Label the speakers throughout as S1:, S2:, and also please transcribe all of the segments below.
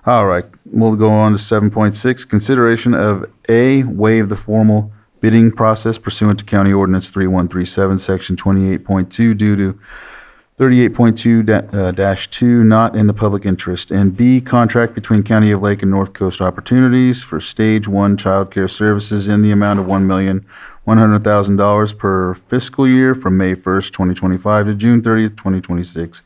S1: All right, we'll go on to 7.6, consideration of A, waive the formal bidding process pursuant to County Ordinance 3137, Section 28.2, due to 38.2-2 not in the public interest, and B, contract between County of Lake and North Coast Opportunities for Stage 1 childcare services in the amount of $1,100,000 per fiscal year from May 1st, 2025 to June 30th, 2026,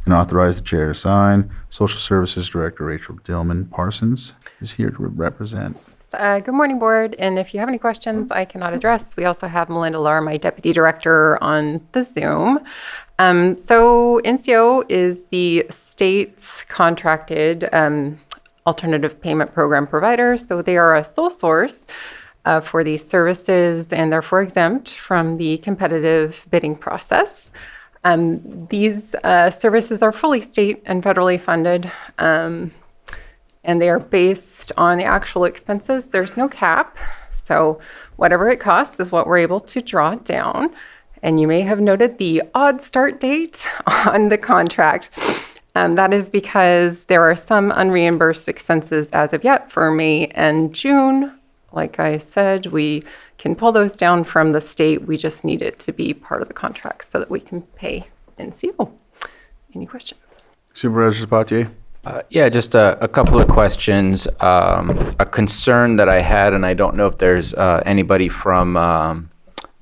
S1: and authorize the chair to sign. Social Services Director Rachel Dillman Parsons is here to represent.
S2: Good morning, Board. And if you have any questions I cannot address, we also have Melinda Lahr, my Deputy Director, on the Zoom. So NCO is the state's contracted alternative payment program provider. So they are a sole source for these services and therefore exempt from the competitive bidding process. These services are fully state and federally funded, and they are based on the actual expenses. There's no cap, so whatever it costs is what we're able to draw down. And you may have noted the odd start date on the contract. That is because there are some unreimbursed expenses as of yet for May and June. Like I said, we can pull those down from the state. We just need it to be part of the contract so that we can pay NCO. Any questions?
S1: Supervisor Sabatier?
S3: Yeah, just a couple of questions. A concern that I had, and I don't know if there's anybody from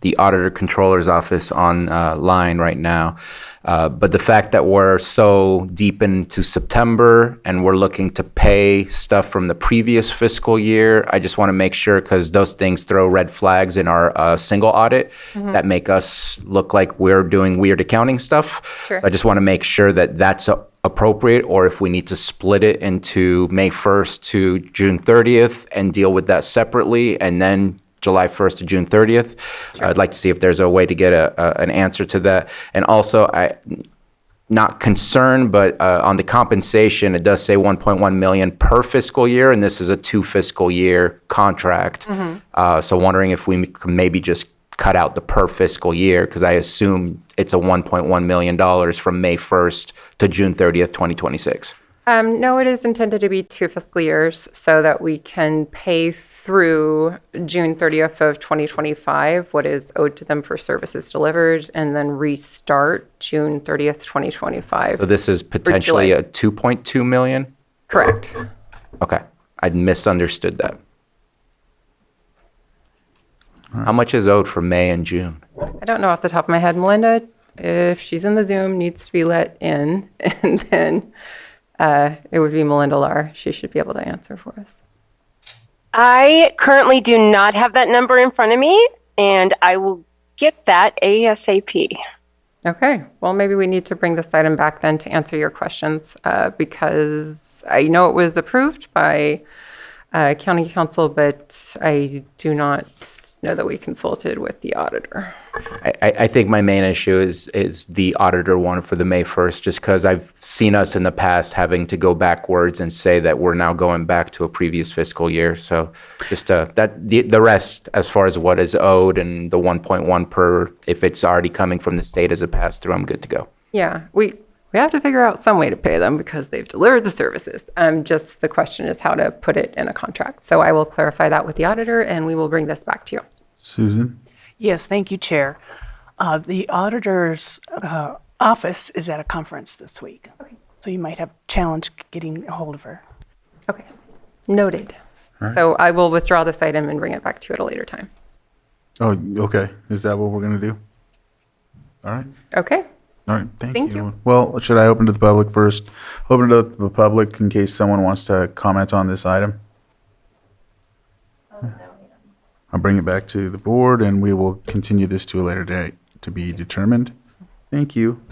S3: the Auditor Controller's Office on line right now. But the fact that we're so deep into September and we're looking to pay stuff from the previous fiscal year, I just want to make sure, because those things throw red flags in our single audit that make us look like we're doing weird accounting stuff.
S2: Sure.
S3: So I just want to make sure that that's appropriate, or if we need to split it into May 1st to June 30th and deal with that separately, and then July 1st to June 30th. Sure. I'd like to see if there's a way to get an answer to that. And also, not concerned, but on the compensation, it does say 1.1 million per fiscal year, and this is a 2 fiscal year contract. So wondering if we could maybe just cut out the per fiscal year, because I assume it's a $1.1 million from May 1st to June 30th, 2026.
S2: No, it is intended to be 2 fiscal years so that we can pay through June 30th of 2025 what is owed to them for services delivered, and then restart June 30th, 2025.
S3: So this is potentially a 2.2 million?
S2: Correct.
S3: Okay, I misunderstood that. How much is owed for May and June?
S2: I don't know off the top of my head. Melinda, if she's in the Zoom, needs to be let in, and then it would be Melinda Lahr. She should be able to answer for us.
S4: I currently do not have that number in front of me, and I will get that ASAP.
S2: Okay. Well, maybe we need to bring this item back then to answer your questions, because I know it was approved by County Council, but I do not know that we consulted with the auditor.
S3: I think my main issue is the auditor one for the May 1st, just because I've seen us in the past having to go backwards and say that we're now going back to a previous fiscal year. So just the rest, as far as what is owed and the 1.1 per, if it's already coming from the state as a pass through, I'm good to go.
S2: Yeah, we have to figure out some way to pay them because they've delivered the services. Just the question is how to put it in a contract. So I will clarify that with the auditor, and we will bring this back to you.
S1: Susan?
S5: Yes, thank you, Chair. The auditor's office is at a conference this week. Okay. So you might have challenge getting a hold of her.
S2: Okay, noted.
S1: Right.
S2: So I will withdraw this item and bring it back to you at a later time.
S1: Oh, okay. Is that what we're going to do? All right.
S2: Okay.
S1: All right. Thank
S2: you.
S1: Well, should I open to the public first? Open it up to the public in case someone wants to comment on this item. I'll bring it back to the board, and we will continue this to a later date to be determined. Thank you.